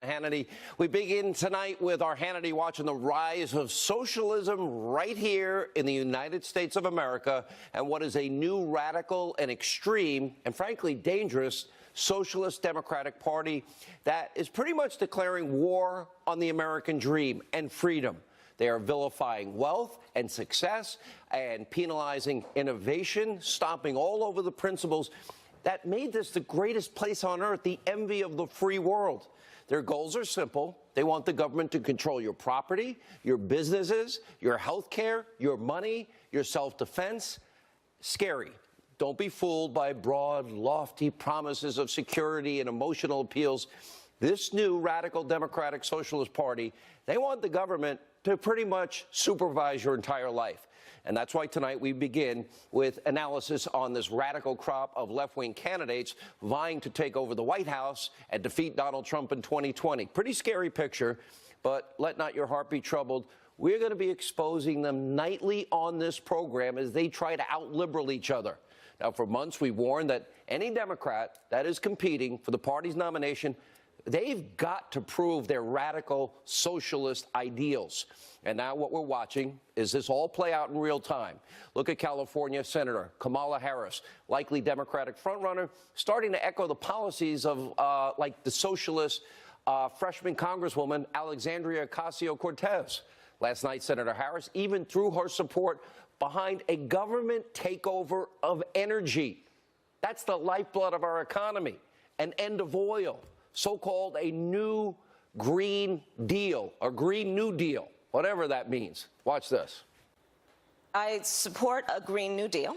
Hannity. We begin tonight with our Hannity watching the rise of socialism right here in the United States of America and what is a new radical and extreme and frankly dangerous Socialist Democratic Party that is pretty much declaring war on the American dream and freedom. They are vilifying wealth and success and penalizing innovation, stomping all over the principles that made this the greatest place on earth, the envy of the free world. Their goals are simple. They want the government to control your property, your businesses, your health care, your money, your self-defense. Scary. Don't be fooled by broad, lofty promises of security and emotional appeals. This new radical Democratic Socialist Party, they want the government to pretty much supervise your entire life. And that's why tonight we begin with analysis on this radical crop of left-wing candidates vying to take over the White House and defeat Donald Trump in 2020. Pretty scary picture, but let not your heart be troubled. We're going to be exposing them nightly on this program as they try to out-liberal each other. Now, for months, we warned that any Democrat that is competing for the party's nomination, they've got to prove their radical socialist ideals. And now what we're watching is this all play out in real time. Look at California Senator Kamala Harris, likely Democratic frontrunner, starting to echo the policies of like the socialist freshman Congresswoman Alexandria Ocasio-Cortez. Last night, Senator Harris even threw her support behind a government takeover of energy. That's the lifeblood of our economy, an end of oil, so-called a new Green Deal, or Green New Deal, whatever that means. Watch this. I support a Green New Deal,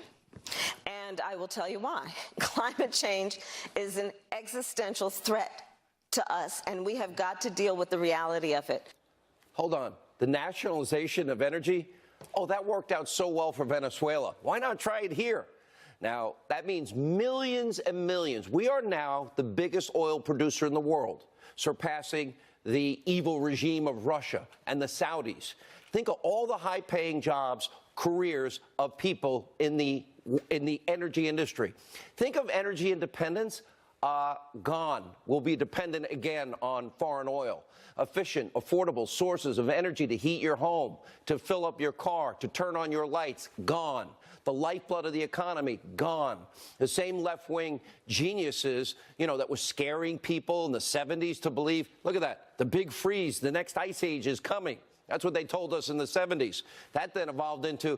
and I will tell you why. Climate change is an existential threat to us, and we have got to deal with the reality of it. Hold on. The nationalization of energy? Oh, that worked out so well for Venezuela. Why not try it here? Now, that means millions and millions. We are now the biggest oil producer in the world, surpassing the evil regime of Russia and the Saudis. Think of all the high-paying jobs, careers of people in the energy industry. Think of energy independence. Gone. We'll be dependent again on foreign oil. Efficient, affordable sources of energy to heat your home, to fill up your car, to turn on your lights, gone. The lifeblood of the economy, gone. The same left-wing geniuses, that was scaring people in the 70s to believe, look at that, the big freeze, the next ice age is coming. That's what they told us in the 70s. That then evolved into,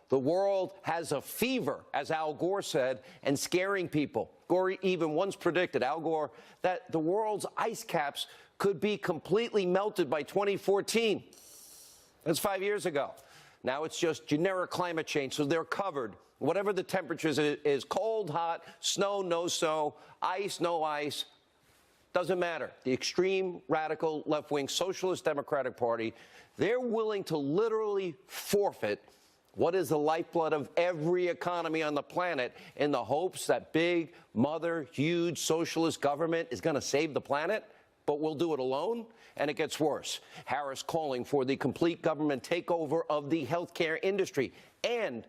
the world has a fever, as Al Gore said, and scaring people. Gore even once predicted, Al Gore, that the world's ice caps could be completely melted by 2014. That's 5 years ago. Now it's just generic climate change, so they're covered. Whatever the temperatures is cold, hot, snow, no snow, ice, no ice, doesn't matter. The extreme, radical, left-wing Socialist Democratic Party, they're willing to literally forfeit what is the lifeblood of every economy on the planet in the hopes that big, mother, huge socialist government is going to save the planet, but we'll do it alone? And it gets worse. Harris calling for the complete government takeover of the healthcare industry. And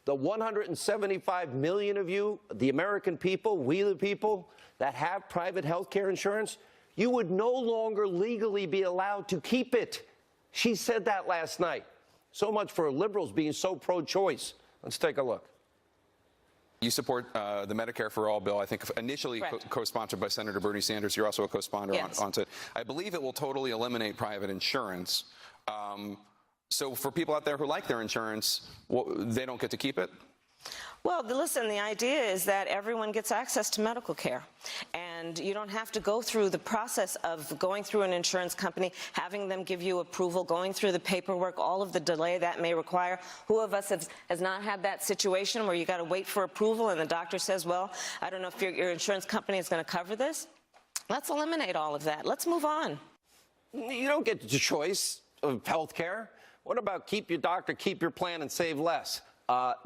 the 175 million of you, the American people, we the people, that have private healthcare insurance, you would no longer legally be allowed to keep it. She said that last night. So much for liberals being so pro-choice. Let's take a look. You support the Medicare for All bill, I think initially co-sponsored by Senator Bernie Sanders. You're also a co-sponsor on it. I believe it will totally eliminate private insurance. So for people out there who like their insurance, they don't get to keep it? Well, listen, the idea is that everyone gets access to medical care, and you don't have to go through the process of going through an insurance company, having them give you approval, going through the paperwork, all of the delay that may require. Who of us has not had that situation where you got to wait for approval and the doctor says, well, I don't know if your insurance company is going to cover this? Let's eliminate all of that. Let's move on. You don't get the choice of health care. What about keep your doctor, keep your plan, and save less?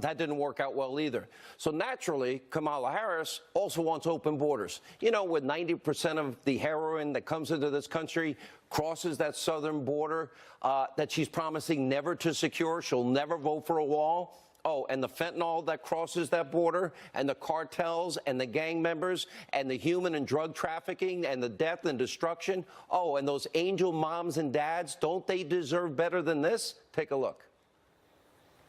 That didn't work out well either. So naturally, Kamala Harris also wants open borders. With 90% of the heroin that comes into this country crosses that southern border that she's promising never to secure, she'll never vote for a wall. Oh, and the fentanyl that crosses that border, and the cartels, and the gang members, and the human and drug trafficking, and the death and destruction. Oh, and those angel moms and dads, don't they deserve better than this? Take a look.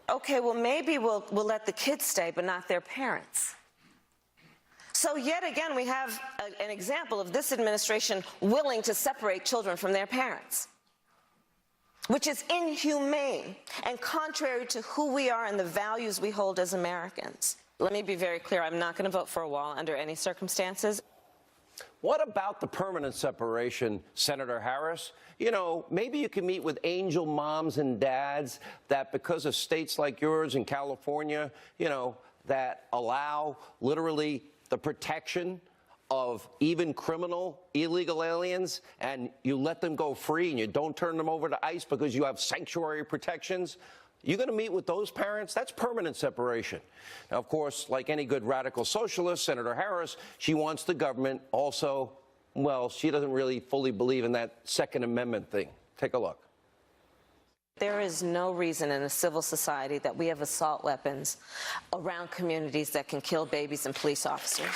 Okay, well, maybe we'll let the kids stay, but not their parents. So yet again, we have an example of this administration willing to separate children from their parents, which is inhumane and contrary to who we are and the values we hold as Americans. Let me be very clear, I'm not going to vote for a wall under any circumstances. What about the permanent separation, Senator Harris? You know, maybe you can meet with angel moms and dads that because of states like yours in California, you know, that allow literally the protection of even criminal illegal aliens, and you let them go free and you don't turn them over to ICE because you have sanctuary protections. You're going to meet with those parents? That's permanent separation. Now, of course, like any good radical socialist, Senator Harris, she wants the government also, well, she doesn't really fully believe in that Second Amendment thing. Take a look. There is no reason in a civil society that we have assault weapons around communities that can kill babies and police officers.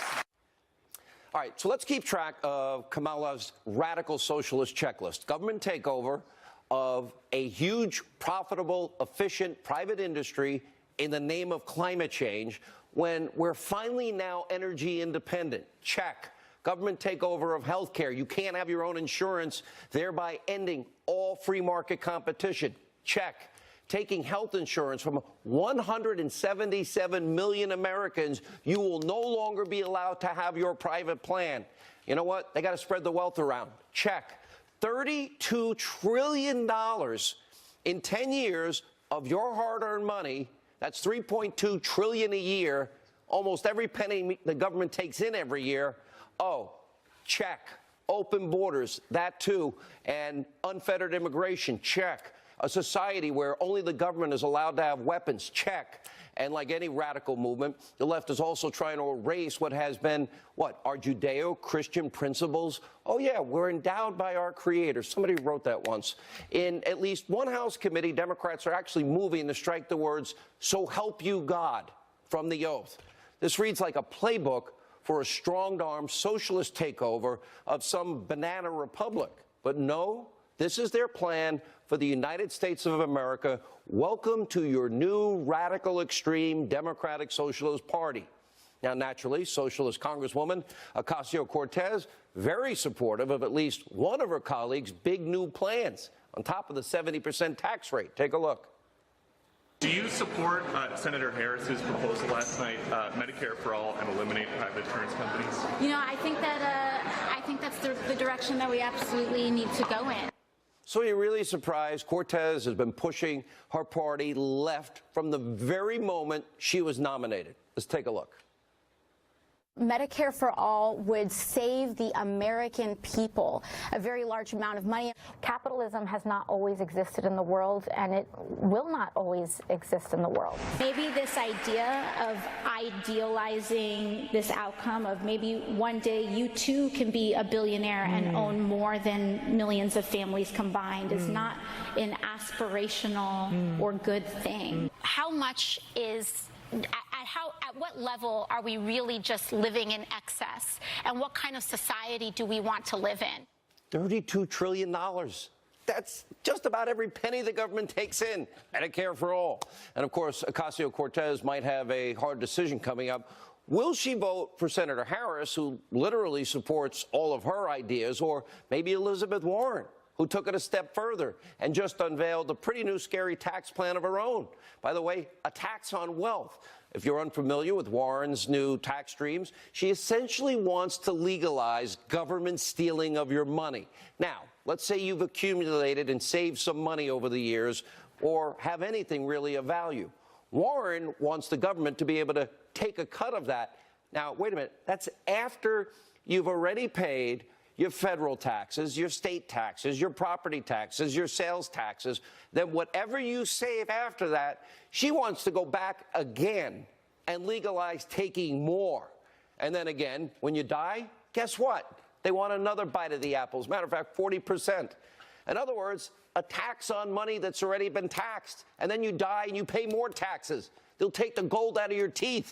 All right, so let's keep track of Kamala's radical socialist checklist. Government takeover of a huge, profitable, efficient private industry in the name of climate change when we're finally now energy independent. Check. Government takeover of health care. You can't have your own insurance, thereby ending all free market competition. Check. Taking health insurance from 177 million Americans, you will no longer be allowed to have your private plan. You know what? They got to spread the wealth around. Check. $32 trillion in 10 years of your hard-earned money. That's $3.2 trillion a year. Almost every penny the government takes in every year. Oh, check. Open borders, that too. And unfettered immigration, check. A society where only the government is allowed to have weapons, check. And like any radical movement, the left is also trying to erase what has been, our Judeo-Christian principles. Oh, yeah, we're endowed by our Creator. Somebody wrote that once. In at least one House committee, Democrats are actually moving to strike the words, "So help you God," from the oath. This reads like a playbook for a strong-arm socialist takeover of some banana republic. But no, this is their plan for the United States of America. Welcome to your new radical extreme Democratic Socialist Party. Now, naturally, Socialist Congresswoman Ocasio-Cortez, very supportive of at least one of her colleagues' big new plans, on top of the 70% tax rate. Take a look. Do you support Senator Harris's proposal last night, Medicare for all, and eliminate private insurance companies? You know, I think that's the direction that we absolutely need to go in. So you're really surprised Cortez has been pushing her party left from the very moment she was nominated. Let's take a look. Medicare for all would save the American people a very large amount of money. Capitalism has not always existed in the world, and it will not always exist in the world. Maybe this idea of idealizing this outcome of maybe one day you too can be a billionaire and own more than millions of families combined is not an aspirational or good thing. How much is at what level are we really just living in excess? And what kind of society do we want to live in? $32 trillion. That's just about every penny the government takes in. Medicare for all. And of course, Ocasio-Cortez might have a hard decision coming up. Will she vote for Senator Harris, who literally supports all of her ideas, or maybe Elizabeth Warren, who took it a step further and just unveiled a pretty new scary tax plan of her own? By the way, a tax on wealth. If you're unfamiliar with Warren's new tax streams, she essentially wants to legalize government stealing of your money. Now, let's say you've accumulated and saved some money over the years, or have anything really of value. Warren wants the government to be able to take a cut of that. Now, wait a minute, that's after you've already paid your federal taxes, your state taxes, your property taxes, your sales taxes. Then whatever you save after that, she wants to go back again and legalize taking more. And then again, when you die, guess what? They want another bite of the apple. As a matter of fact, 40%. In other words, a tax on money that's already been taxed. And then you die and you pay more taxes. They'll take the gold out of your teeth.